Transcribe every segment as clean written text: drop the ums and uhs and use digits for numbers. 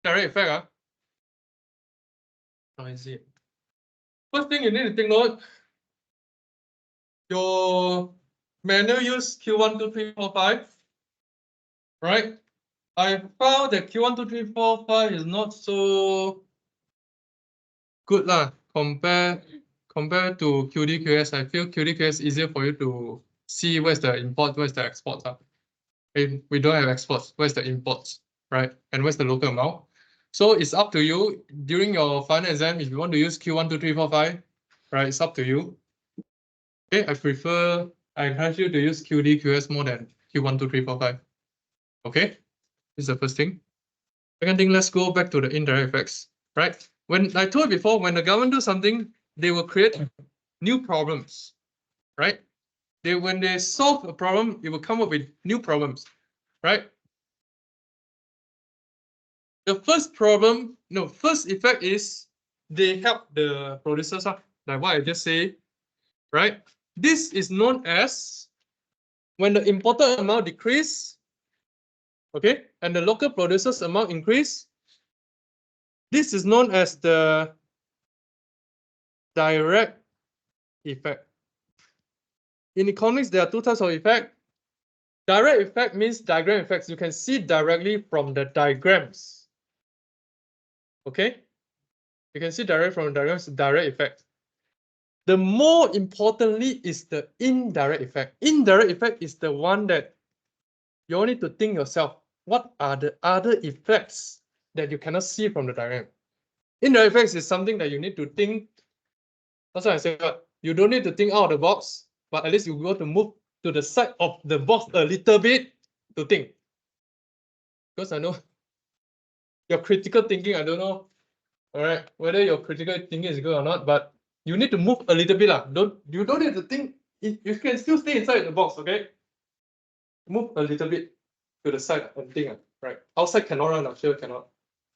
direct effect. I see. First thing you need to take note, your manual use Q1, 2, 3, 4, 5. Right? I found that Q1, 2, 3, 4, 5 is not so good lah. Compared to QD, QS, I feel QD, QS easier for you to see where's the import, where's the export. If we don't have exports, where's the imports, right? And where's the local amount? So it's up to you during your final exam if you want to use Q1, 2, 3, 4, 5, right? It's up to you. Okay, I encourage you to use QD, QS more than Q1, 2, 3, 4, 5. Okay, this is the first thing. Second thing, let's go back to the indirect effects, right? When I told you before, when the government do something, they will create new problems, right? When they solve a problem, it will come up with new problems, right? The first effect is they help the producers, like what I just say, right? This is known as when the imported amount decrease, okay, and the local producers amount increase. This is known as the direct effect. In economics, there are two types of effect. Direct effect means diagram effects. You can see directly from the diagrams. Okay? You can see directly from the diagrams, direct effect. The more importantly is the indirect effect. Indirect effect is the one that you only need to think yourself. What are the other effects that you cannot see from the diagram? Indirect effects is something that you need to think. That's why I said you don't need to think out of the box, but at least you got to move to the side of the box a little bit to think. Because I know your critical thinking, I don't know, all right, whether your critical thinking is good or not, but you need to move a little bit. You don't need to think, you can still stay inside the box, okay? Move a little bit to the side and think, right? Outside cannot run, I'm sure cannot.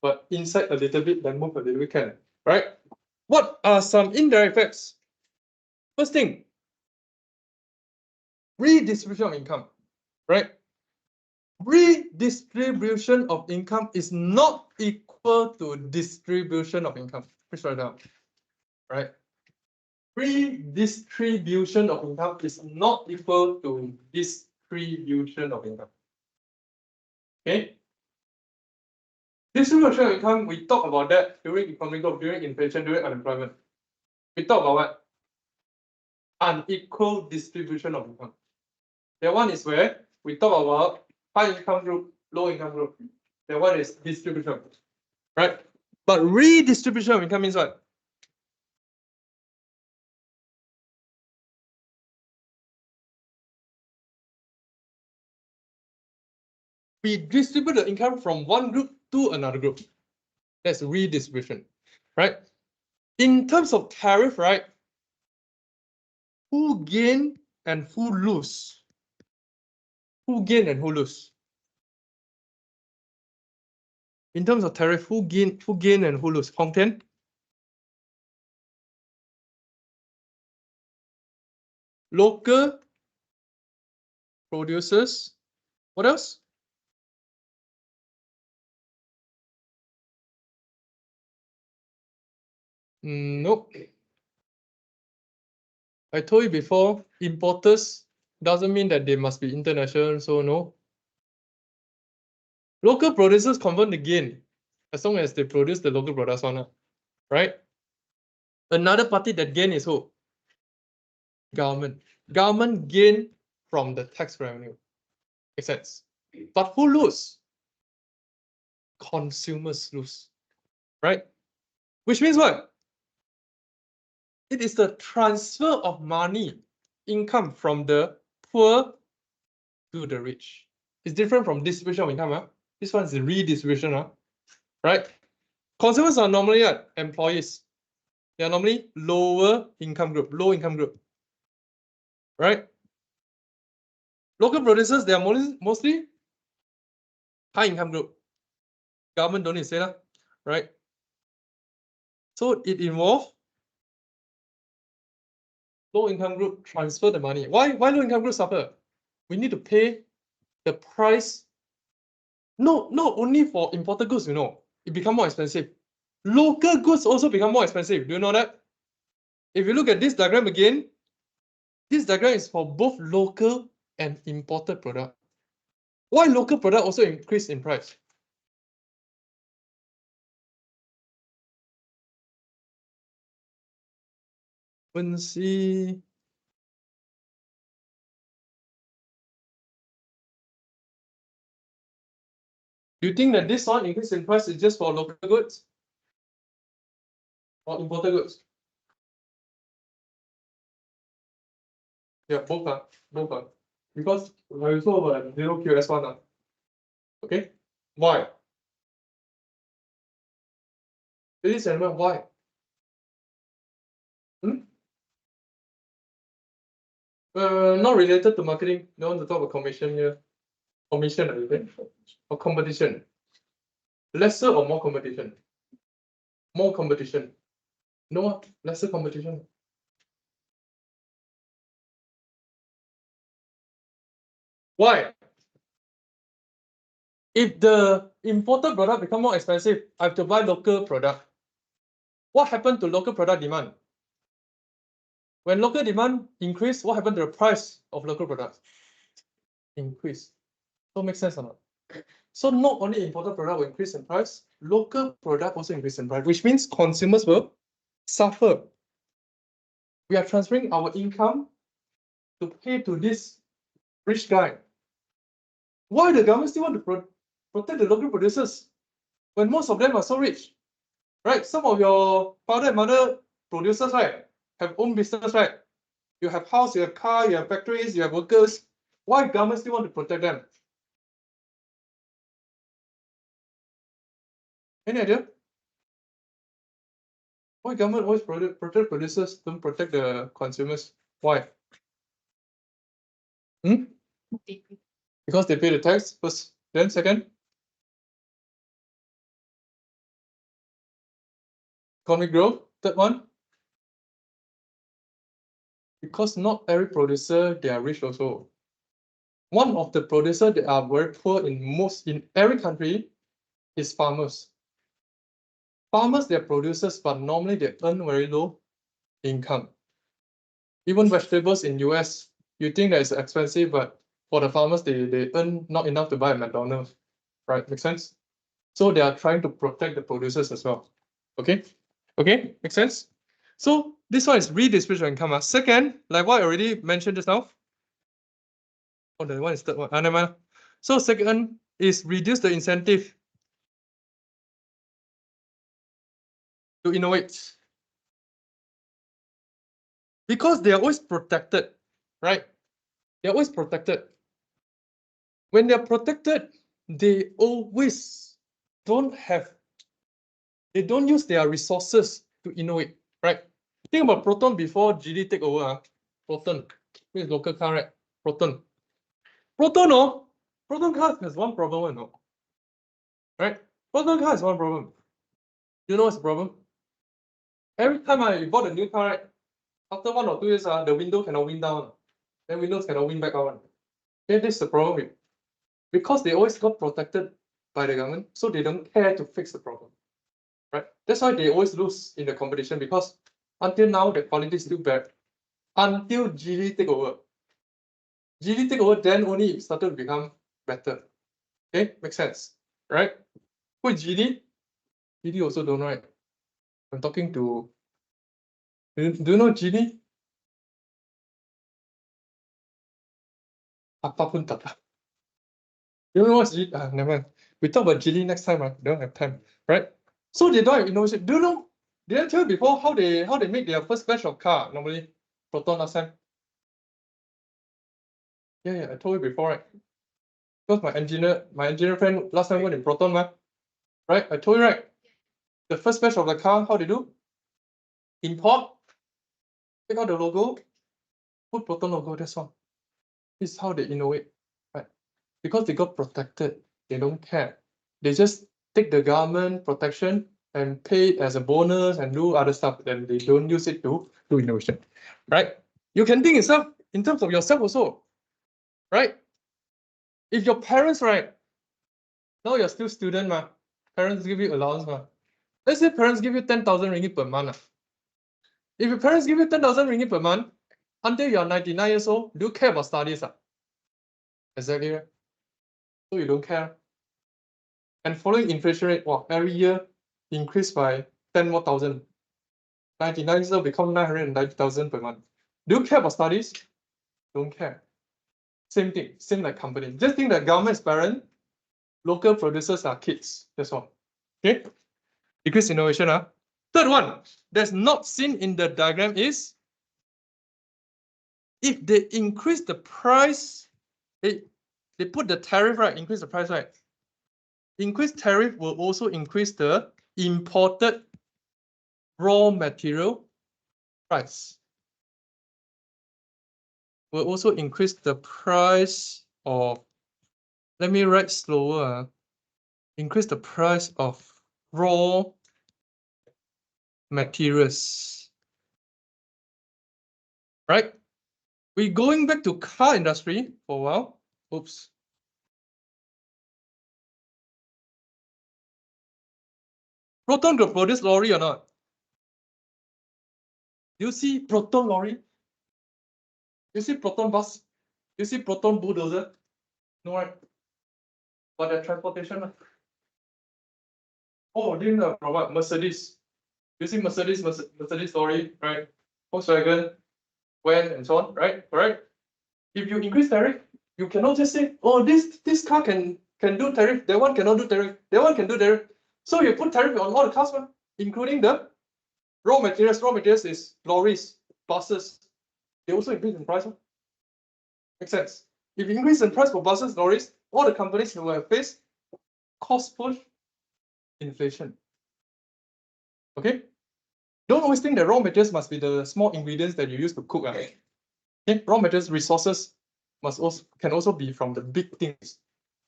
But inside a little bit, then move a little bit can, right? What are some indirect effects? First thing, redistribution of income, right? Redistribution of income is not equal to distribution of income. Please write down, right? Redistribution of income is not equal to distribution of income. Okay? Distribution of income, we talk about that during economic growth, during inflation, during unemployment. We talk about what? Unequal distribution of income. That one is where we talk about high income group, low income group. That one is distribution, right? But redistribution of income means what? We distribute the income from one group to another group. That's redistribution, right? In terms of tariff, right? Who gain and who lose? Who gain and who lose? In terms of tariff, who gain and who lose? Hongtian? Local producers. What else? Nope. I told you before, importers doesn't mean that they must be international, so no. Local producers confirm the gain as long as they produce the local products one, right? Another party that gain is who? Government. Government gain from the tax revenue. Makes sense. But who lose? Consumers lose, right? Which means what? It is the transfer of money, income from the poor to the rich. It's different from distribution of income. This one is the redistribution, right? Consumers are normally employees. They are normally lower income group, low income group, right? Local producers, they are mostly high income group. Government don't need to say that, right? So it involves low income group transfer the money. Why low income group suffer? We need to pay the price. No, not only for imported goods, you know. it become more expensive. Local goods also become more expensive. Do you know that? If you look at this diagram again, this diagram is for both local and imported product. Why local product also increase in price? Let's see. Do you think that this one increase in price is just for local goods or imported goods? Yeah, both are. Both are. Because I also have a 0 QS1. Okay? Why? Ladies and gentlemen, why? Not related to marketing. Don't want to talk about commission here. Commission, okay? Or competition. Lesser or more competition? More competition. No, lesser competition. Why? If the imported product become more expensive, I have to buy local product. What happened to local product demand? When local demand increase, what happened to the price of local products? Increase. So make sense or not? So not only imported product will increase in price, local product also increase in price, which means consumers will suffer. We are transferring our income to pay to this rich guy. Why the government still want to protect the local producers when most of them are so rich? Right? Some of your father and mother producers, right, have own business, right? You have house, you have car, you have factories, you have workers. Why government still want to protect them? Any idea? Why government always protect producers, don't protect the consumers? Why? Because they pay the tax first, then second. Economic growth, third one. Because not every producer, they are rich also. One of the producers that are very poor in every country is farmers. Farmers, they're producers, but normally they earn very low income. Even vegetables in US, you think that it's expensive, but for the farmers, they earn not enough to buy a McDonald's. Right? Make sense? So they are trying to protect the producers as well. Okay? Okay? Make sense? So this one is redistribution of income. Second, like what I already mentioned just now. Oh, the one is third one. Never mind. So second is reduce the incentive to innovate. Because they are always protected, right? They're always protected. When they're protected, they always don't use their resources to innovate, right? Think about Proton before GD take over. Proton, this is local car, right? Proton. Proton car has one problem, no? Right? Proton car has one problem. You know what's the problem? Every time I bought a new car, right? After 1 or 2 years, the window cannot wind down. Then windows cannot wind back out. Okay, this is the problem. Because they always got protected by the government, so they don't care to fix the problem. Right? That's why they always lose in the competition, because until now the quality is still bad. Until GD take over. GD take over, then only it started to become better. Okay, makes sense. Right? Who is GD? GD also don't know, right? I'm talking to. Do you know GD? Apa pun tak tahu. You know what's GD? Never mind. We talk about GD next time. Don't have time. Right? So they don't have innovation. Do you know? Did I tell you before how they make their first batch of car normally? Proton last time. Yeah, I told you before, right? Because my engineer friend last time went in Proton, right? I told you, right? The first batch of the car, how they do? Import, take out the logo, put Proton logo, that's all. This is how they innovate, right? Because they got protected, they don't care. They just take the government protection and pay it as a bonus and do other stuff, then they don't use it to do innovation, right? You can think in terms of yourself also, right? If your parents, right, now you're still student, Parents give you allowance. Let's say parents give you 10,000 ringgit per month. If your parents give you 10,000 ringgit per month, until you're 99 years old, do you care about studies? Exactly right. So you don't care. And following inflation rate, wow, every year increase by 10 more thousand. 99 years old become 990,000 per month. Do you care about studies? Don't care. Same thing, same like company. Just think that government is parent, local producers are kids. That's all. Okay? Decrease innovation. Third one, that's not seen in the diagram is if they increase the price, they put the tariff, right? Increase the price, right? Increased tariff will also increase the imported raw material price. Will also increase the price of, let me write slower, increase the price of raw materials. Right? We're going back to car industry for a while. Oops. Proton Group produce lorry or not? You see Proton lorry? You see Proton bus? You see Proton bulldozer? No, right? But the transportation. Oh, then from what? Mercedes. You see Mercedes lorry, right? Volkswagen, when and so on, right? Correct? If you increase tariff, you cannot just say, oh, this car can do tariff, that one cannot do tariff, that one can do tariff. So you put tariff on all the cars, including the raw materials. Raw materials is lorries, buses. They also increase in price. Makes sense. If you increase in price for buses, lorries, all the companies will face cost push inflation. Okay? Don't always think that raw materials must be the small ingredients that you use to cook. Okay? Raw materials resources can also be from the big things,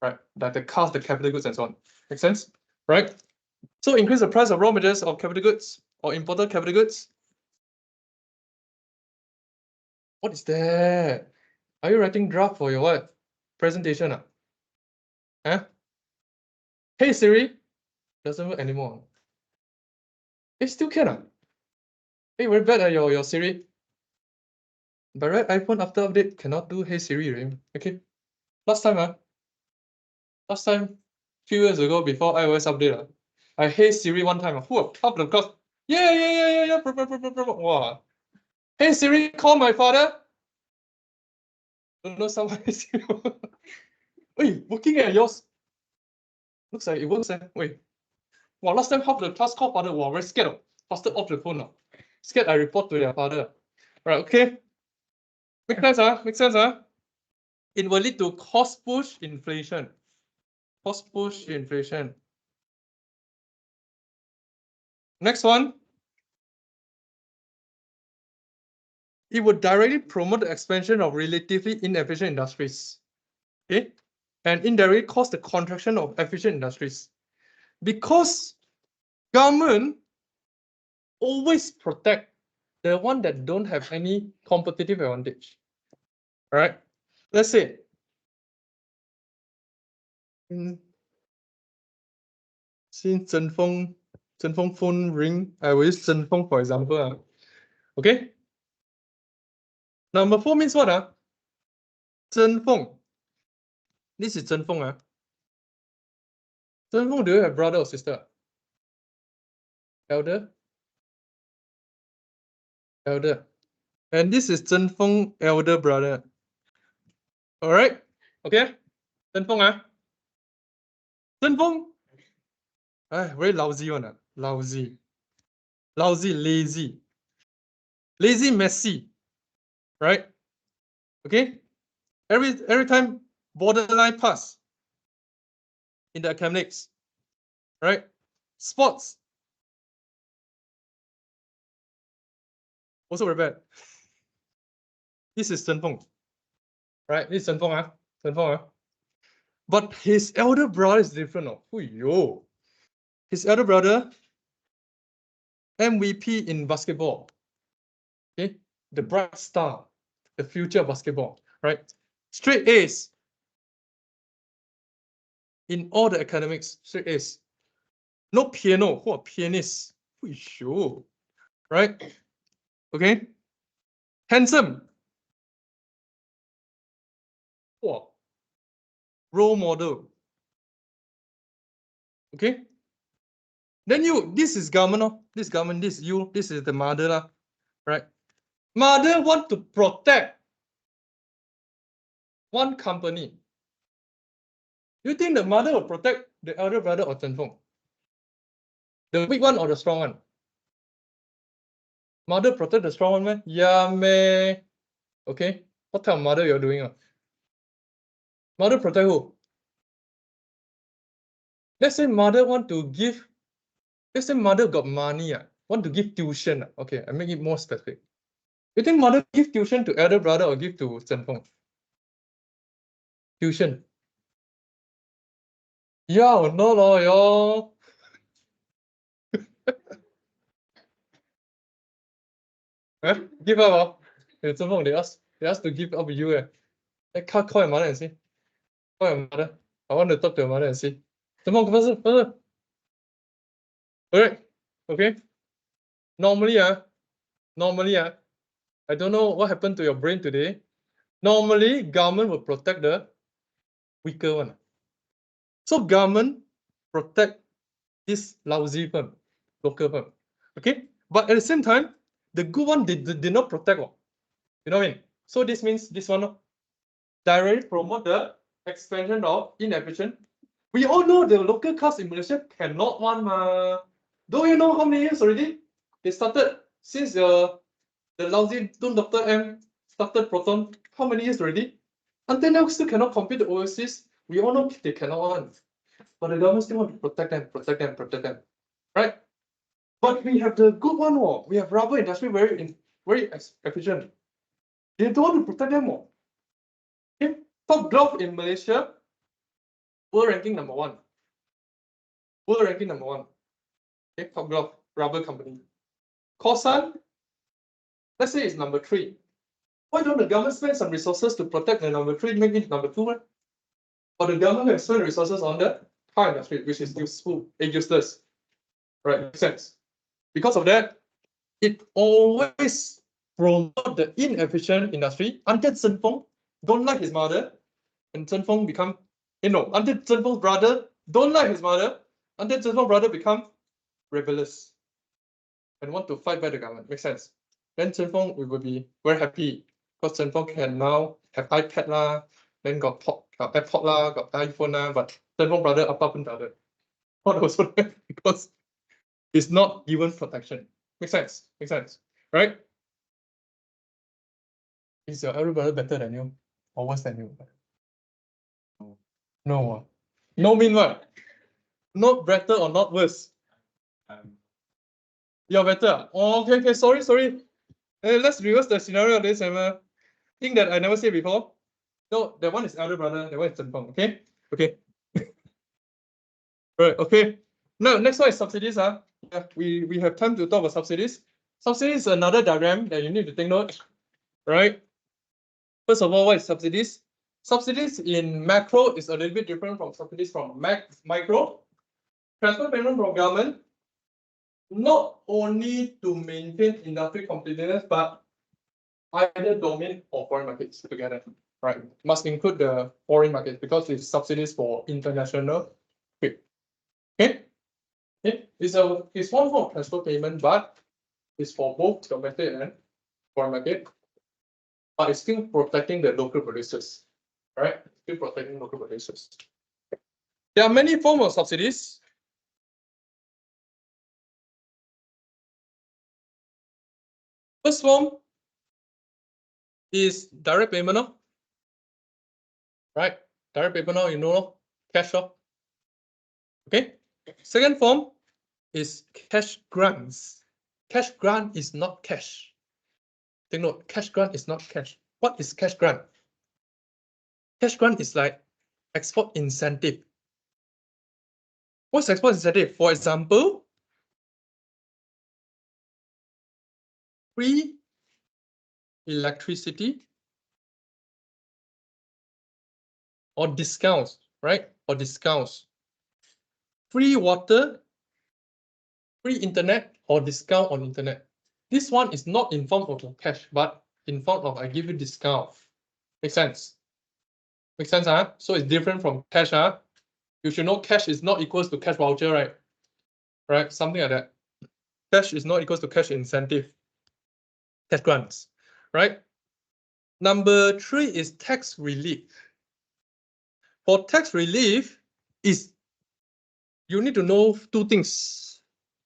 right? Like the cars, the capital goods, and so on. Make sense? Right? So increase the price of raw materials or capital goods or imported capital goods. What is that? Are you writing draft for your what? Presentation? Huh? Hey Siri, doesn't work anymore. It still can. Hey, very bad at your Siri. But right, iPhone after update cannot do Hey Siri, right? Okay. Last time, few years ago before iOS update, I Hey Siri one time. Who half the class? Yeah. Wow. Hey Siri, call my father. Don't know someone is Wait, working at yours. Looks like it works. Wait. Wow, last time half the class called father. Wow, very scared. Faster off the phone now. Scared I report to their father. Right, okay. Make sense, Make sense, It will lead to cost push inflation. Cost push inflation. Next one. It would directly promote the expansion of relatively inefficient industries. Okay? And indirectly cause the contraction of efficient industries. Because government always protect the one that don't have any competitive advantage. All right? Let's say since Zhenfeng phone ring, I will use Zhenfeng for example. Okay? Number 4 means what? Zhenfeng. This is Zhenfeng. Zhenfeng, do you have brother or sister? Elder? Elder. And this is Zhenfeng elder brother. All right? Okay? Zhenfeng. Zhenfeng. Very lousy one. Lousy. Lousy, lazy. Lazy, messy. Right? Okay? Every time borderline pass in the academics. Right? Sports. Also very bad. This is Zhenfeng. Right? This is Zhenfeng. Zhenfeng. But his elder brother is different. Yo. His elder brother, MVP in basketball. Okay? The bright star, the future of basketball, right? Straight A's in all the academics, straight A's. No piano. Who pianist? Sure. Right? Okay. Handsome. Wow. Role model. Okay. Then this is government, this government, this you, this is the mother, lah, right? Mother want to protect one company. You think the mother will protect the elder brother or Chen Feng? The weak one or the strong one? Mother protect the strong one, man? Yeah, man. Okay. What type of mother you're doing? Mother protect who? Let's say mother want to give. Let's say mother got money. Want to give tuition. Okay, I make it more specific. You think mother give tuition to elder brother or give to Chen Feng? Tuition. Yeah, no, no, yo. Give up. Chen Feng, they ask to give up you. Call your mother and see. Call your mother. I want to talk to your mother and see. Chen Feng, faster. Alright. Okay. Normally, I don't know what happened to your brain today. Normally, government will protect the weaker one. So government protect this lousy firm, local firm. Okay? But at the same time, the good one did not protect one. You know what I mean? So this means this one directly promote the expansion of inefficient. We all know the local cars in Malaysia cannot one. Don't you know how many years already? They started since the lousy Dr. M started Proton. How many years already? Until now, still cannot compete overseas. We all know they cannot one. But the government still want to protect them. Right? But we have the good one. We have rubber industry very efficient. They don't want to protect them. Okay? Top glove in Malaysia, world ranking number 1. World ranking number 1. Okay, top glove, rubber company. Corsan, let's say it's number 3. Why don't the government spend some resources to protect the number 3, make it number 2? Or the government can spend resources on the car industry, which is useful, useless. Right, makes sense. Because of that, it always promote the inefficient industry until Chen Feng don't like his mother, and Chen Feng become, until Chen Feng's brother don't like his mother, until Chen Feng's brother become rebellious and want to fight back the government. Makes sense. Then Chen Feng will be very happy because Chen Feng can now have iPad lah, then got AirPod lah, got iPhone lah, but Chen Feng brother apa pun tak ada. Not also because it's not given protection. Makes sense. Makes sense. Right? Is your elder brother better than you or worse than you? No. No mean what? Not better or not worse? You're better. Oh, okay. Sorry. Let's reverse the scenario of this thing that I never said before. No, that one is elder brother, that one is Chen Feng. Okay. Right, okay. Now, next one is subsidies. Yeah, we have time to talk about subsidies. Subsidies is another diagram that you need to take note. Right? First of all, what is subsidies? Subsidies in macro is a little bit different from subsidies from micro. Transfer payment from government, not only to maintain industry competitiveness, but either domain or foreign markets together. Right? Must include the foreign market because it's subsidies for international trade. Okay? It's one form of transfer payment, but it's for both domestic and foreign market. But it's still protecting the local producers. Right? Still protecting local producers. There are many forms of subsidies. First form is direct payment. Right? Direct payment, you know, cash. Okay. Second form is cash grants. Cash grant is not cash. Take note, cash grant is not cash. What is cash grant? Cash grant is like export incentive. What's export incentive? For example, free electricity or discounts, right? Or discounts. Free water free internet or discount on internet. This one is not in form of cash, but in form of I give you discount. Make sense? Make sense, huh? So it's different from cash, huh? You should know cash is not equals to cash voucher, right? Right, something like that. Cash is not equals to cash incentive, cash grants, right? Number 3 is tax relief. For tax relief, is you need to know 2 things.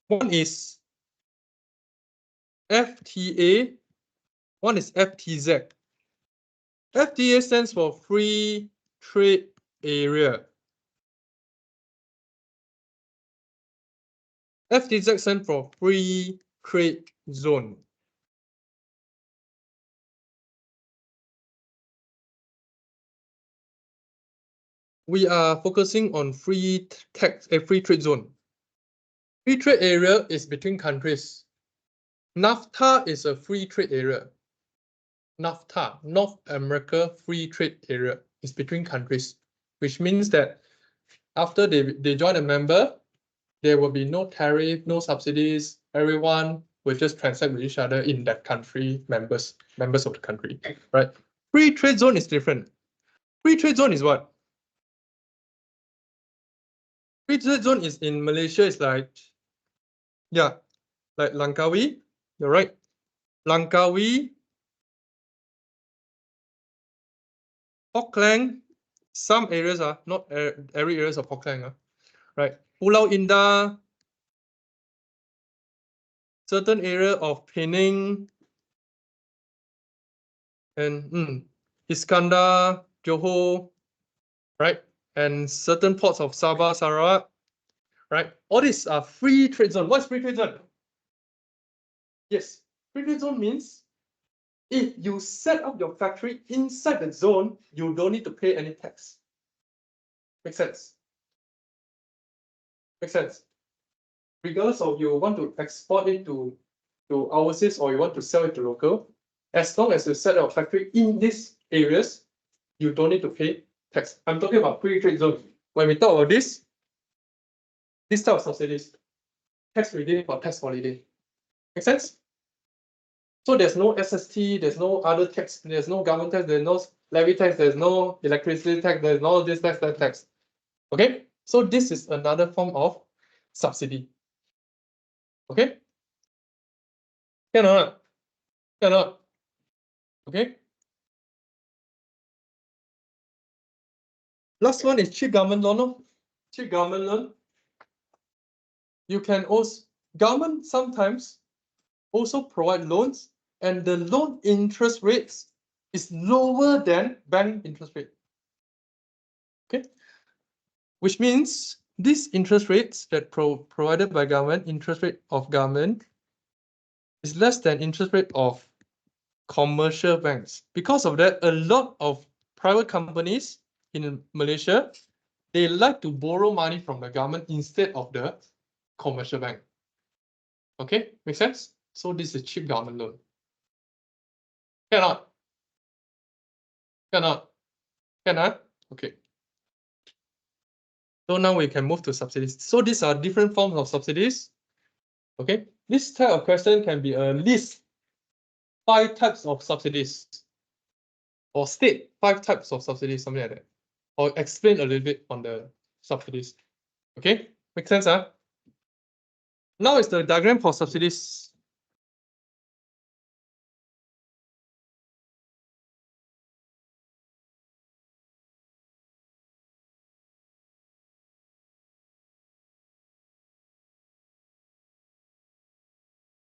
One is FTA, one is FTZ. FTA stands for Free Trade Area. FTZ stands for Free Trade Zone. We are focusing on free trade zone. Free trade area is between countries. NAFTA is a free trade area. NAFTA, North America Free Trade Area, is between countries, which means that after they join a member, there will be no tariff, no subsidies. Everyone will just transact with each other in that country, members of the country, right? Free trade zone is different. Free trade zone is what? Free trade zone is in Malaysia. It's like, yeah, like Langkawi. You're right. Langkawi, Auckland, some areas are not every areas of Auckland, right? Pulau Indah, certain area of Penang, and Iskandar, Johor, right? And certain ports of Sabah, Sarawak, right? All these are free trade zone. What's free trade zone? Yes, free trade zone means if you set up your factory inside the zone, you don't need to pay any tax. Make sense? Make sense? Regardless of you want to export it to overseas or you want to sell it to local, as long as you set up a factory in these areas, you don't need to pay tax. I'm talking about free trade zone. When we talk about this type of subsidies, tax relief or tax holiday. Make sense? So there's no SST, there's no other tax, there's no government tax, there's no levy tax, there's no electricity tax, there's no this tax, that tax. Okay? So this is another form of subsidy. Okay? Cannot. Cannot. Okay? Last one is cheap government loan. No? Cheap government loan. You can also, government sometimes also provide loans, and the loan interest rates is lower than bank interest rate. Okay? Which means these interest rates that provided by government, interest rate of government, is less than interest rate of commercial banks. Because of that, a lot of private companies in Malaysia, they like to borrow money from the government instead of the commercial bank. Okay, make sense? So this is cheap government loan. Cannot. Cannot. Cannot. Okay. So now we can move to subsidies. So these are different forms of subsidies. Okay, this type of question can be a list 5 types of subsidies, or state 5 types of subsidies, something like that, or explain a little bit on the subsidies. Okay, make sense, huh? Now is the diagram for subsidies.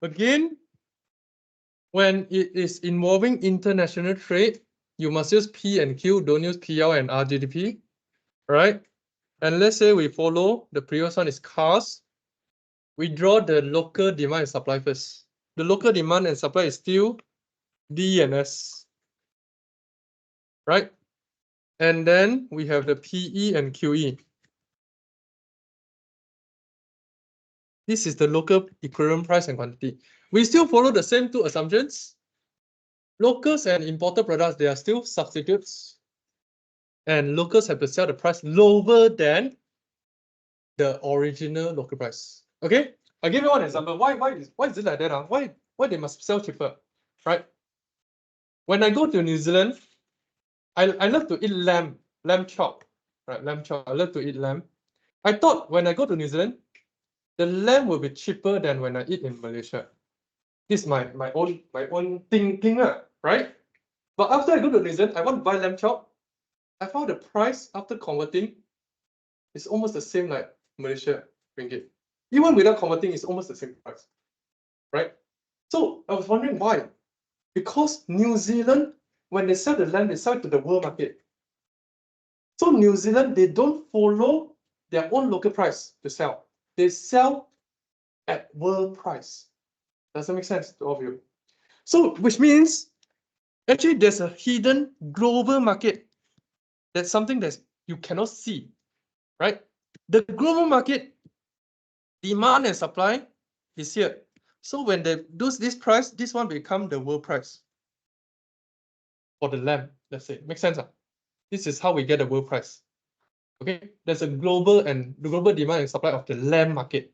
Again, when it is involving international trade, you must use P and Q, don't use PL and RGDP, right? And let's say we follow the previous one is cars. We draw the local demand and supply first. The local demand and supply is still D and S, right? And then we have the PE and QE. This is the local equivalent price and quantity. We still follow the same 2 assumptions. Locals and imported products, they are still substitutes. And locals have to sell the price lower than the original local price. Okay? I give you one example. Why is it like that? Why they must sell cheaper, right? When I go to New Zealand, I love to eat lamb chop, right? Lamb chop. I love to eat lamb. I thought when I go to New Zealand, the lamb will be cheaper than when I eat in Malaysia. This is my own thinking, right? But after I go to New Zealand, I want to buy lamb chop. I found the price after converting is almost the same like Malaysia ringgit. Even without converting, it's almost the same price, right? So I was wondering why. Because New Zealand, when they sell the lamb, they sell it to the world market. So New Zealand, they don't follow their own local price to sell. They sell at world price. Does that make sense to all of you? So, which means actually there's a hidden global market. That's something that you cannot see, right? The global market demand and supply is here. So when they do this price, this one become the world price for the lamb. Let's say, makes sense. This is how we get the world price. Okay, there's a global demand and supply of the lamb market.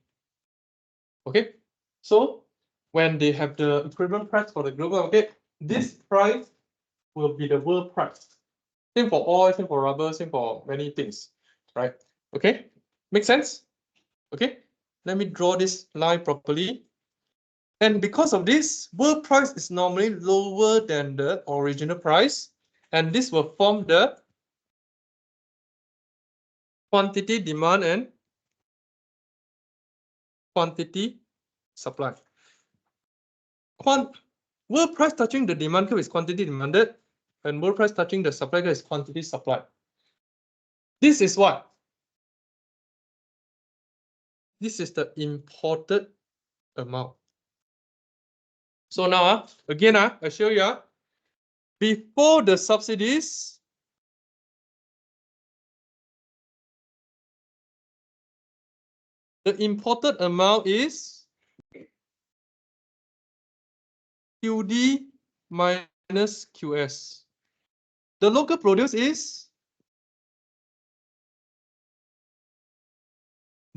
Okay, so when they have the equivalent price for the global market, this price will be the world price. Same for oil, same for rubber, same for many things, right? Okay, make sense? Okay, let me draw this line properly. And because of this, world price is normally lower than the original price, and this will form the quantity demand and quantity supply. World price touching the demand curve is quantity demanded, and world price touching the supply curve is quantity supplied. This is what? This is the imported amount. So now, again, I show you, before the subsidies, the imported amount is QD minus QS. The local produce is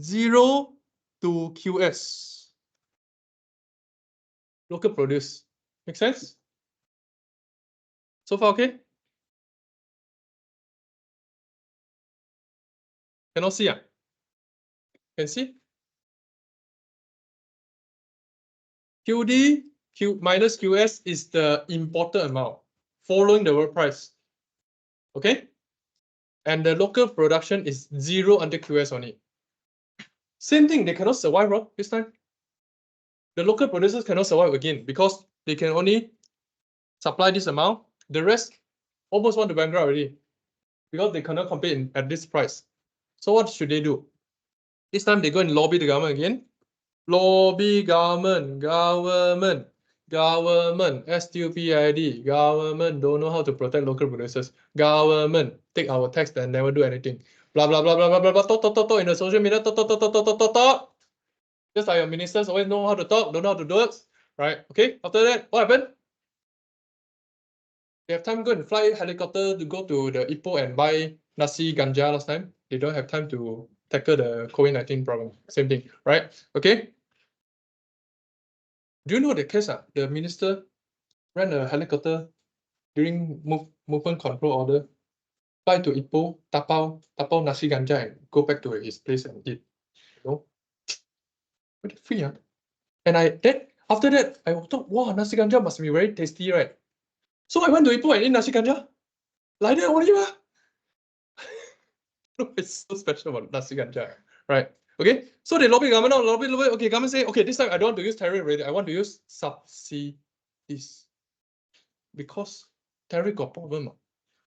0 to QS. Local produce. Make sense? So far, okay? Cannot see? Can see? QD minus QS is the imported amount following the world price. Okay? And the local production is 0 under QS only. Same thing, they cannot survive, bro, this time. The local producers cannot survive again because they can only supply this amount. The rest almost want to bankrupt already because they cannot compete at this price. So what should they do? This time they go and lobby the government again. Lobby government, STUPID, government don't know how to protect local producers. Government take our tax and never do anything. Blah blah blah blah blah blah blah. In the social media. Just like your ministers always know how to talk, don't know how to do it, right? Okay. After that, what happened? They have time to go and fly helicopter to go to the Ipoh and buy nasi ganja last time. They don't have time to tackle the COVID-19 problem. Same thing, right? Okay. Do you know the case? The minister ran a helicopter during movement control order, fly to Ipoh, tapao nasi ganja and go back to his place and eat. You know, very free. And after that, I thought, wow, nasi ganja must be very tasty, right? So I went to Ipoh and eat nasi ganja. Like that only, it's so special about nasi ganja, right? Okay, so they lobby government, okay, government say, okay, this time I don't want to use tariff already, I want to use subsidies. Because tariff got problem,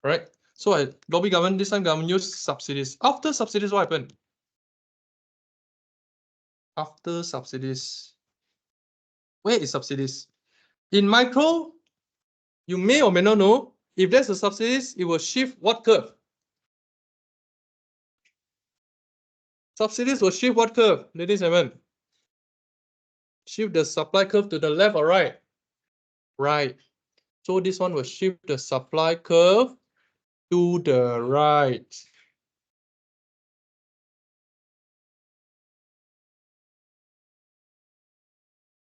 right? So I lobby government, this time government use subsidies. After subsidies, what happened? After subsidies, where is subsidies? In micro, you may or may not know, if there's a subsidies, it will shift what curve? Subsidies will shift what curve, ladies and gentlemen? Shift the supply curve to the left or right? Right. So this one will shift the supply curve to the right.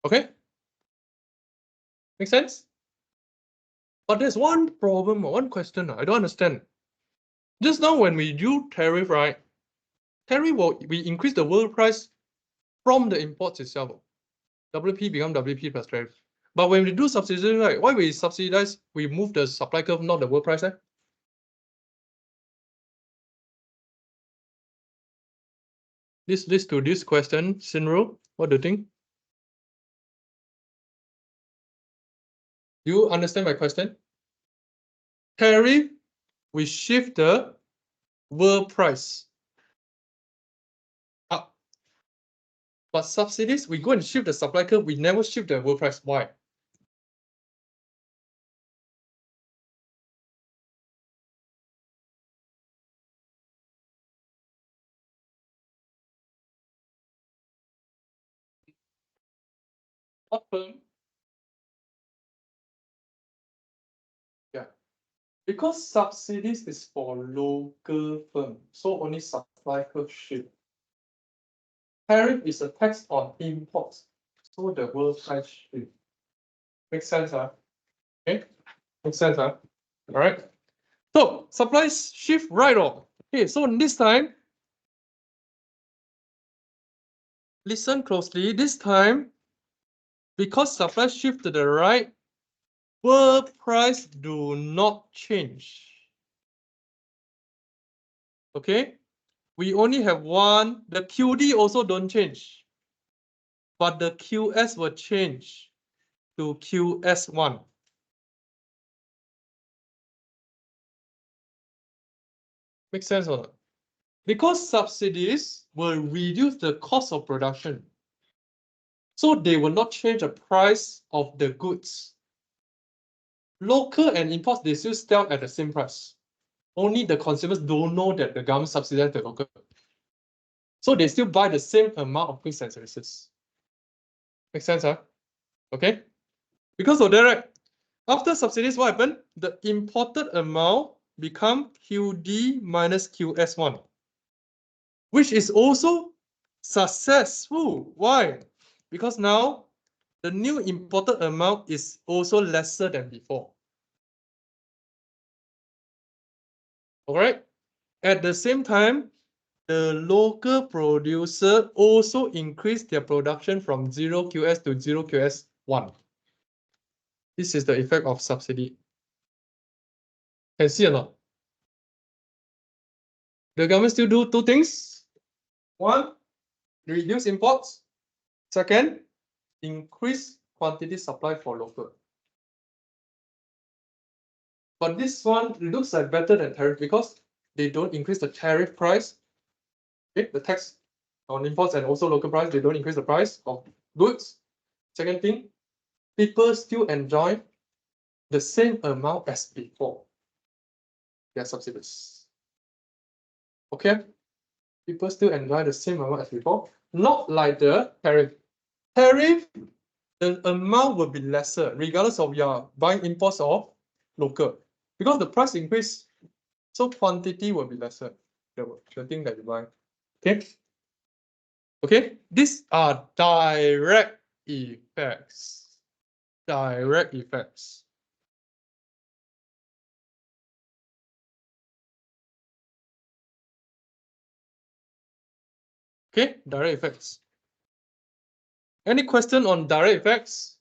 Okay? Make sense? But there's one problem or one question I don't understand. Just now when we do tariff, right? Tariff we increase the world price from the imports itself. WP become WP plus tariff. But when we do subsidies, right? Why we subsidize? We move the supply curve, not the world price, eh? This leads to this question, Sinro. What do you think? You understand my question? Tariff, we shift the world price up. But subsidies, we go and shift the supply curve, we never shift the world price. Why? What firm? Yeah. Because subsidies is for local firm, so only supply curve shift. Tariff is a tax on imports, so the world price shift. Make sense, huh? Okay, makes sense, huh? All right. So supplies shift right off. Okay, so this time, listen closely. This time, because supply shift to the right, world price do not change. Okay, we only have one. The QD also don't change, but the QS will change to QS1. Make sense or not? Because subsidies will reduce the cost of production. So they will not change the price of the goods. Local and imports, they still sell at the same price. Only the consumers don't know that the government subsidizes the local. So they still buy the same amount of goods and services. Make sense, huh? Okay. Because of that, right? After subsidies, what happened? The imported amount become QD minus QS1, which is also successful. Why? Because now the new imported amount is also lesser than before. All right. At the same time, the local producer also increased their production from 0 QS to 0 QS1. This is the effect of subsidy. Can see or not? The government still do two things. One, reduce imports. Second, increase quantity supply for local. But this one looks like better than tariff because they don't increase the tariff price. Okay, the tax on imports and also local price, they don't increase the price of goods. Second thing, people still enjoy the same amount as before. Their subsidies. Okay, people still enjoy the same amount as before. Not like the tariff. Tariff, the amount will be lesser regardless of your buying imports or local, because the price increase, so quantity will be lesser. The thing that you buy. Okay. Okay. These are direct effects. Direct effects. Okay, direct effects. Any question on direct effects?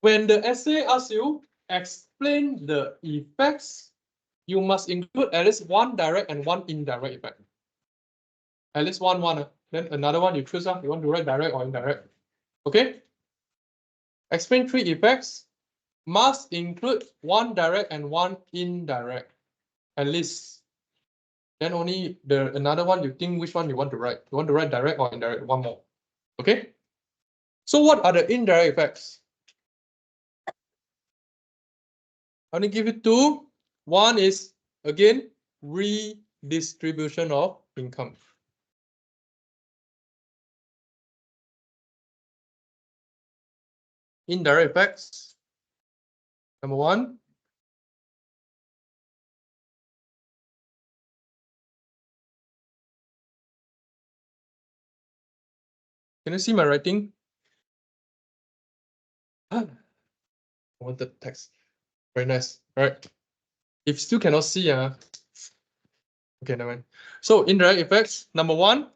When the essay asks you explain the effects, you must include at least one direct and one indirect effect. At least one. Then another one you choose. You want to write direct or indirect. Okay? Explain three effects. Must include one direct and one indirect. At least. Then only another one you think which one you want to write. You want to write direct or indirect? One more. Okay? So what are the indirect effects? I only give you two. One is, again, redistribution of income. Indirect effects. Number one, Can you see my writing? I want the text. Very nice. All right. If you still cannot see, okay, never mind. So indirect effects, number one,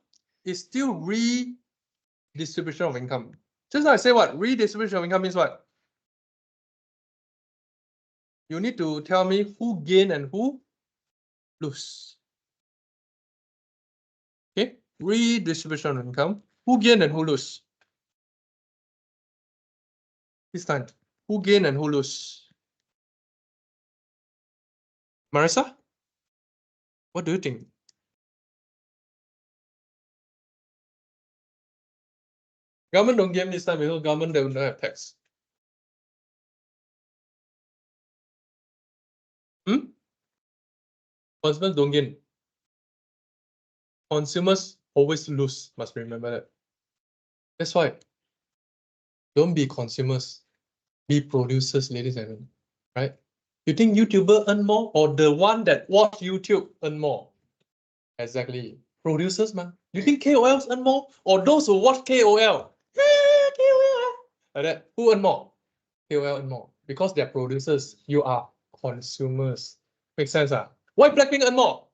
is still redistribution of income. Just like I say what redistribution of income means what? You need to tell me who gain and who lose. Okay, redistribution of income. Who gain and who lose? This time, who gain and who lose? Marissa, what do you think? Government don't gain this time because government don't have tax. Consumers don't gain. Consumers always lose. Must remember that. That's why. Don't be consumers. Be producers, ladies and gentlemen. Right? You think YouTuber earn more or the one that watch YouTube earn more? Exactly. Producers, man. You think KOLs earn more or those who watch KOL? KOL. Like that. Who earn more? KOL earn more. Because they're producers. You are consumers. Make sense? Why Blackpink earn more?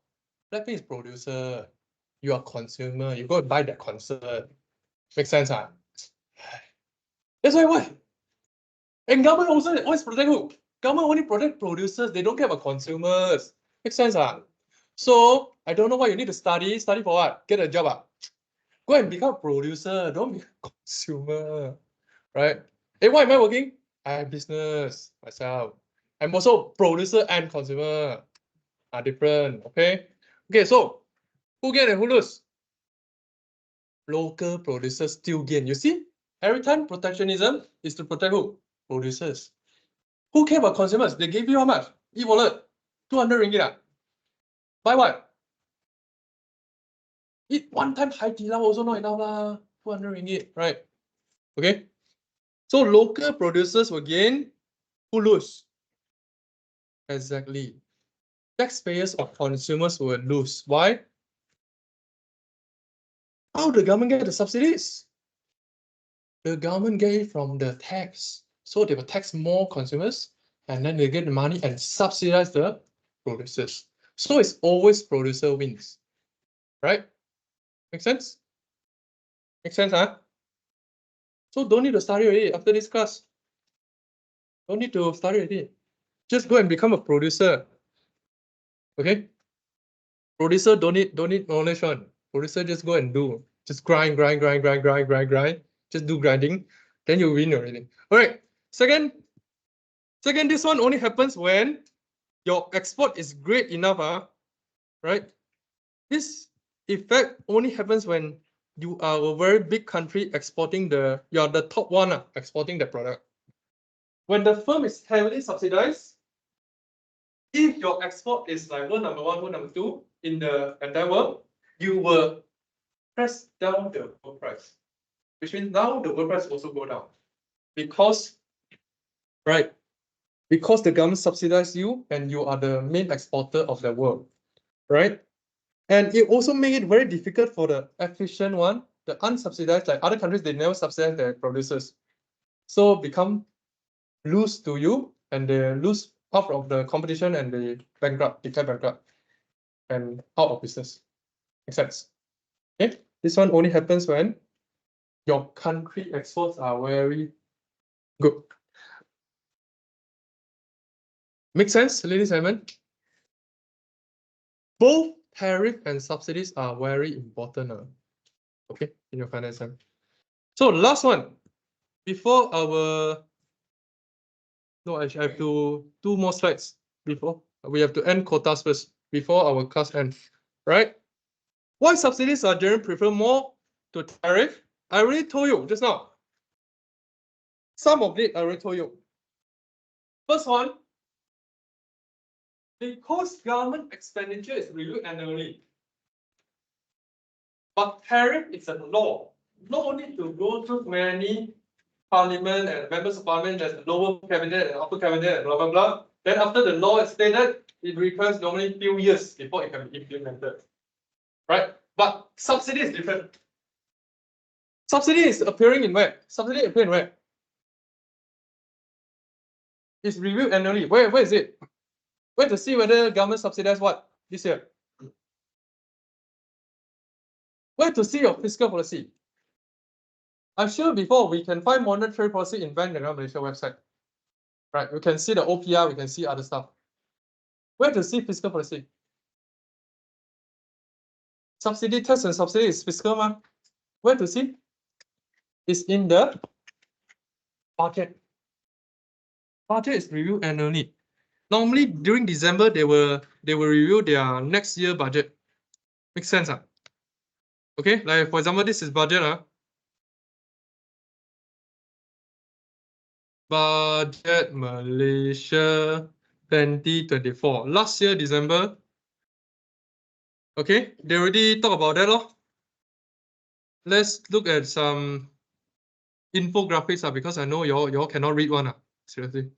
Blackpink is producer. You are consumer. You go and buy that concert. Make sense? That's why. And government also always protect who? Government only protect producers. They don't care about consumers. Make sense? So I don't know why you need to study. Study for what? Get a job. Go and become a producer. Don't be a consumer. Right? Hey, why am I working? I have business myself. I'm also producer and consumer. Are different. Okay. Okay. So who gain and who lose? Local producers still gain. You see, every time protectionism is to protect who? Producers. Who care about consumers? They gave you how much? E-wallet, 200 ringgit. Buy what? Eat one time Hai Di Lao also not enough lah. 200 ringgit, right? Okay. So local producers will gain. Who lose? Exactly. Taxpayers or consumers will lose. Why? How the government get the subsidies? The government get it from the tax. So they will tax more consumers and then they get the money and subsidize the producers. So it's always producer wins. Right? Make sense? Make sense, So don't need to study already after this class. Don't need to study already. Just go and become a producer. Okay? Producer don't need knowledge on. Producer just go and do. Just grind. Just do grinding. Then you win already. Alright. Second, this one only happens when your export is great enough. Right? This effect only happens when you are a very big country exporting you are the top one exporting the product. When the firm is heavily subsidized, if your export is like world number one, world number two in the entire world, you will press down the world price, which means now the world price also go down because, right? Because the government subsidizes you and you are the main exporter of the world, right? And it also made it very difficult for the efficient one, the unsubsidized, like other countries, they never subsidize their producers. So become lose to you and they lose half of the competition and they declare bankrupt and out of business. Makes sense? Okay, this one only happens when your country exports are very good. Make sense, ladies and gentlemen? Both tariff and subsidies are very important. Okay, in your finance. So last one, before our no, I have to 2 more slides before we have to end quotas first before our class ends, right? Why subsidies are generally preferred more to tariff? I already told you just now. Some of it I already told you. First one, because government expenditure is reviewed annually, but tariff is a law. Not only to go through many parliament and members of parliament, there's the lower cabinet and upper cabinet and blah blah blah. Then after the law is stated, it requires normally a few years before it can be implemented. Right? But subsidy is different. Subsidy is appearing in where? Subsidy appear in where? It's reviewed annually. Where is it? Where to see whether government subsidize what this year? Where to see your fiscal policy? I'm sure before we can find monetary policy in Bank Negara Malaysia website. Right, we can see the OPR, we can see other stuff. Where to see fiscal policy? Subsidy, tax and subsidy is fiscal, ma. Where to see? It's in the budget. Budget is reviewed annually. Normally during December they will review their next year budget. Makes sense, huh? Okay, like for example, this is budget, huh? Budget Malaysia 2024. Last year, December. Okay, they already talked about that, lor. Let's look at some infographics, because I know y'all cannot read one. Seriously.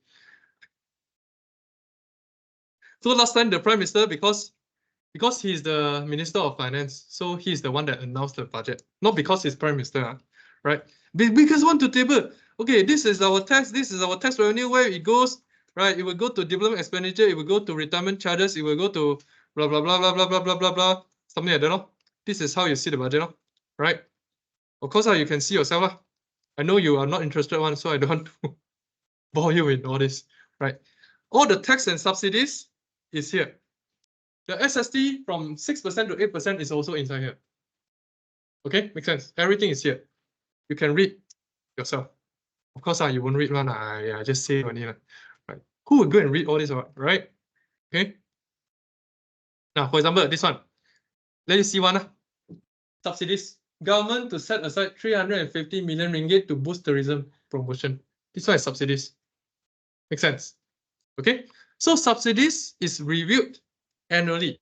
So last time the Prime Minister, because he's the Minister of Finance, so he's the one that announced the budget. Not because he's Prime Minister, right? Because want to table, okay, this is our tax revenue, where it goes, right? It will go to development expenditure, it will go to retirement charges, it will go to blah blah blah blah blah blah blah blah blah, something like that, no? This is how you see the budget, no? Right? Of course, you can see yourself. I know you are not interested one, so I don't want to bore you with all this, right? All the tax and subsidies is here. The SST from 6% to 8% is also inside here. Okay, makes sense. Everything is here. You can read yourself. Of course, you won't read one. Yeah, just say only. Right? Who will go and read all this, right? Okay. Now, for example, this one. Let you see one. Subsidies. Government to set aside 350 million ringgit to boost tourism promotion. This one is subsidies. Makes sense. Okay. So subsidies is reviewed annually,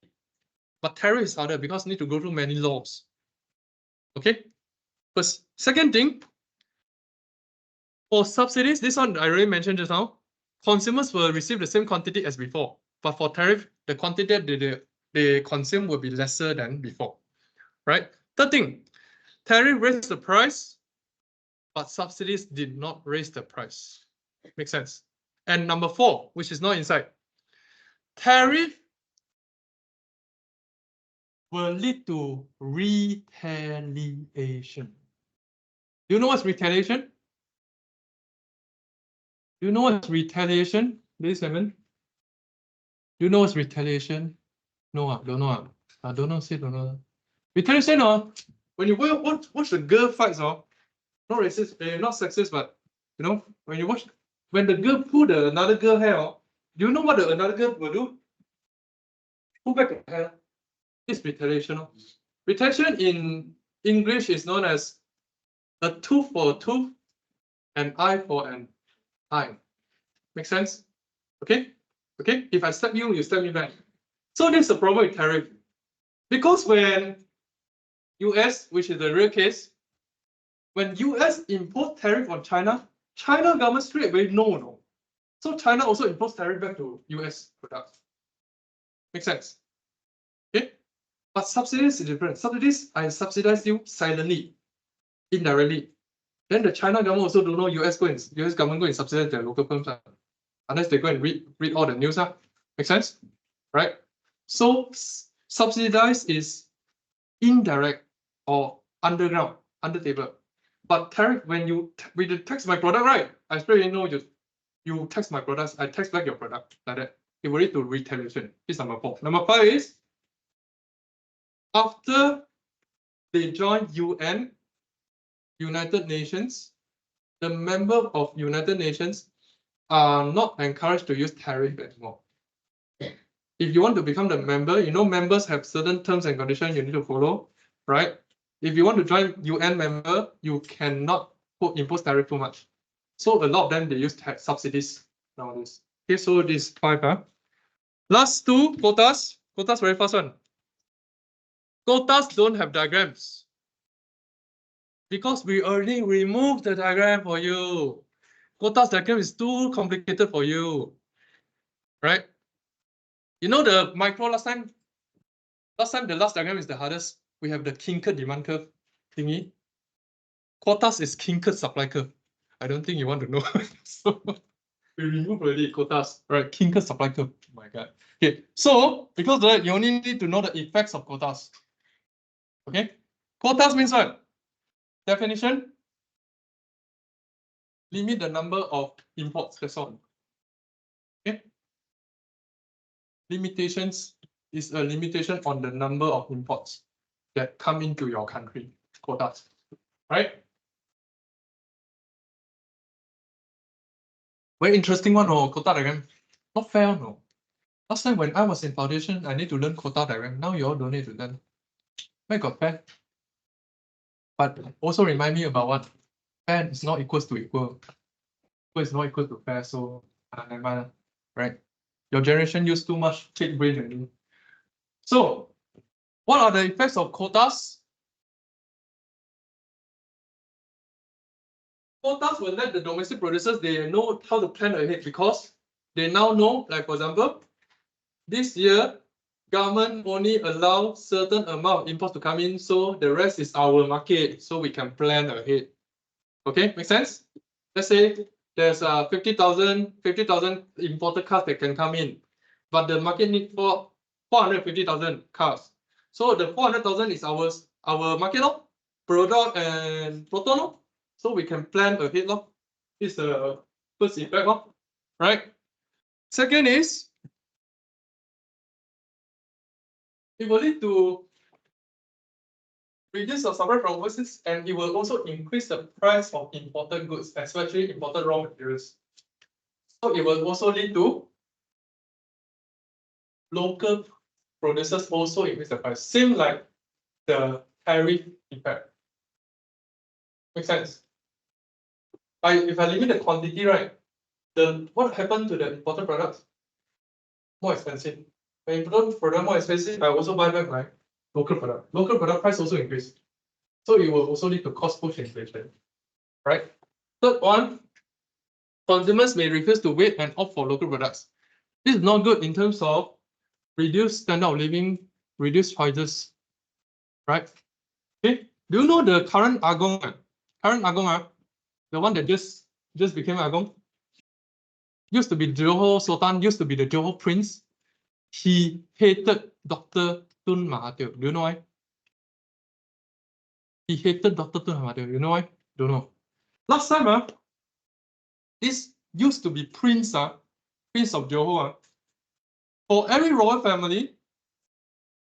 but tariff is harder because need to go through many laws. Okay. First, second thing, for subsidies, this one I already mentioned just now, consumers will receive the same quantity as before, but for tariff, the quantity that they consume will be lesser than before, right? Third thing, tariff raised the price, but subsidies did not raise the price. Makes sense. And number 4, which is not inside, tariff will lead to retaliation. Do you know what's retaliation? Do you know what's retaliation, ladies and gentlemen? Do you know what's retaliation? No, don't know. I don't know, say don't know. Retaliation, when you watch the girl fights, not racist, not sexist, but you know, when the girl pull another girl hair, do you know what another girl will do? Pull back the hair. It's retaliation. Retaliation in English is known as a tooth for a tooth, an eye for an eye. Make sense? Okay? Okay? If I stab you, you stab me back. So there's a problem with tariff. Because when US, which is the real case, when US impose tariff on China, China government straight away no. So China also imposed tariff back to US products. Make sense? Okay? But subsidies is different. Subsidies, I subsidize you silently, indirectly. Then the China government also don't know US government go and subsidize their local firms, unless they go and read all the news. Make sense? Right? So subsidize is indirect or underground, under table. But tariff, when you tax my product, right? I straight know you tax my products, I tax back your product like that. It will lead to retaliation. This is number 4. Number 5 is after they join UN, United Nations, the member of United Nations are not encouraged to use tariff anymore. If you want to become the member, members have certain terms and conditions you need to follow, right? If you want to join UN member, you cannot impose tariff too much. So a lot of them, they use subsidies nowadays. Okay, so this 5. Last 2, quotas. Quotas, very first one. Quotas don't have diagrams. Because we already removed the diagram for you. Quotas diagram is too complicated for you. Right? You know the micro last time the last diagram is the hardest. We have the Kinker demand curve thingy. quotas is Kinker's supply curve. I don't think you want to know. So we remove already quotas, right? Kinker's supply curve. Oh my god. Okay, so because of that, you only need to know the effects of quotas. Okay, quotas means what? Definition: limit the number of imports. That's all. Okay. Limitations is a limitation on the number of imports that come into your country. Quotas, right? Very interesting one, oh, quota diagram. Not fair, no. Last time when I was in foundation, I need to learn quota diagram. Now you all don't need to learn. Where got fair? But also remind me about what? Fair is not equals to equal. Equal is not equal to fair, so never mind, right? Your generation use too much kid brain already. So, what are the effects of quotas? Quotas will let the domestic producers, they know how to plan ahead because they now know, like for example, this year, government only allow certain amount of imports to come in, so the rest is our market, so we can plan ahead. Okay, make sense? Let's say there's 50,000 imported cars that can come in, but the market need for 450,000 cars. So the 400,000 is our market, product and proton, so we can plan ahead. This is the first effect, right? Second is, it will lead to reduce the supply from overseas, and it will also increase the price of imported goods, especially imported raw materials. So it will also lead to local producers also increase the price. Same like the tariff effect. Makes sense? If I limit the quantity, right, what happened to the imported products? More expensive. When imported product more expensive, I also buy back my local product. Local product price also increase. So it will also lead to cost push inflation. Right? Third one, consumers may refuse to wait and opt for local products. This is not good in terms of reduced standard of living, reduced prices, right? Okay. Do you know the current Agong? Current Agong, the one that just became Agong, used to be Johor Sultan, used to be the Johor Prince. He hated Dr. Tun Mahathir. Do you know why? He hated Dr. Tun Mahathir. You know why? Don't know. Last time, this used to be Prince, Prince of Johor. For every royal family,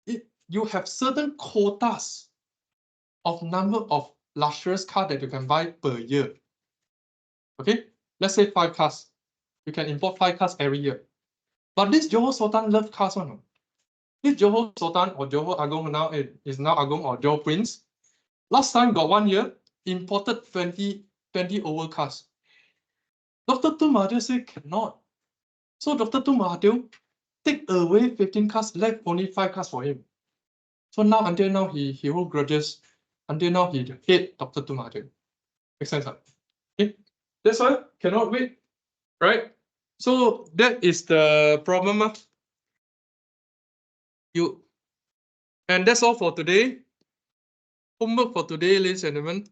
you have certain quotas of number of luxurious cars that you can buy per year. Okay, let's say 5 cars. You can import 5 cars every year. But this Johor Sultan love cars one. This Johor Sultan or Johor Agong now is now Agong or Johor Prince. Last time got 1 year, imported 20 over cars. Dr. Tun Mahathir said cannot. So Dr. Tun Mahathir take away 15 cars, left only 5 cars for him. So now until now he hold grudges. Until now he hate Dr. Tun Mahathir. Makes sense, okay? That's why cannot wait, right? So that is the problem. And that's all for today. Homework for today, ladies and gentlemen.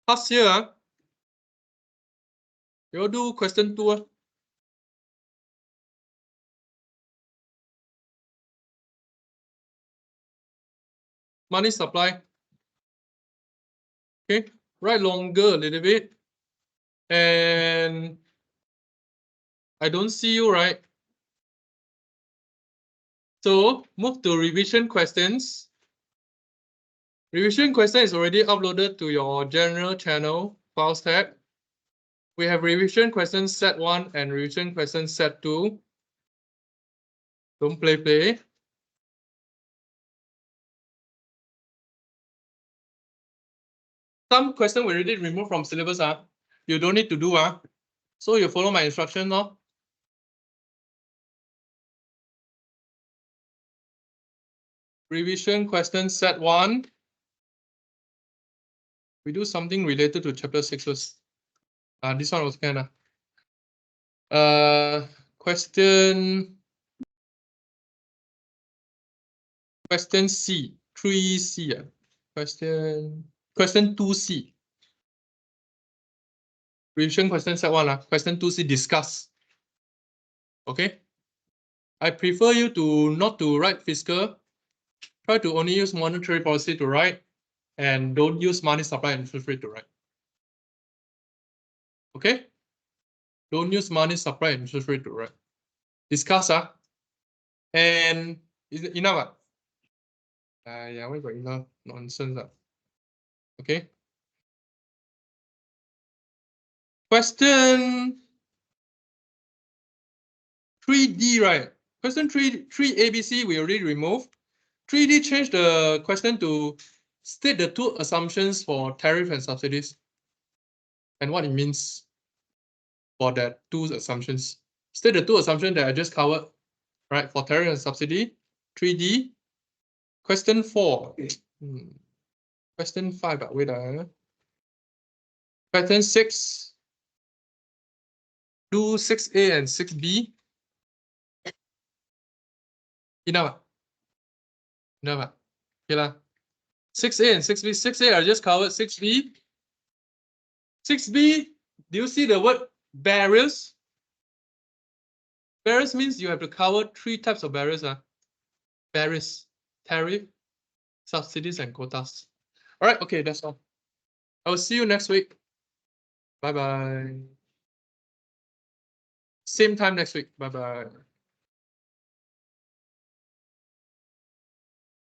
Past year, you do question 2. Money supply. Okay, write longer a little bit. And I don't see you, right? So move to revision questions. Revision question is already uploaded to your general channel files tab. We have revision question set 1 and revision question set 2. Don't play. Some question we already removed from syllabus. you don't need to do. So you follow my instruction, no? Revision question set 1. We do something related to chapter 6 first. This one was kind of. Question C, 3C. Question 2C. Revision question set 1. Question 2C, discuss. Okay. I prefer you to not to write fiscal. Try to only use monetary policy to write, and don't use money supply and interest rate to write. Okay? Don't use money supply and interest rate to write. Discuss. And is it enough? Yeah, we got enough nonsense. Okay. Question 3D, right? Question 3ABC, we already removed. 3D changed the question to state the two assumptions for tariff and subsidies and what it means for that two assumptions. State the two assumptions that I just covered, right? For tariff and subsidy. 3D. Question 4. Question 5, but wait. Question 6. Do 6A and 6B. Enough. Enough. Okay lah. 6A and 6B. 6A I just covered. 6B. 6B. Do you see the word barriers? Barriers means you have to cover 3 types of barriers. Barriers, tariff, subsidies, and quotas. All right. Okay, that's all. I will see you next week. Bye-bye. Same time next week. Bye-bye.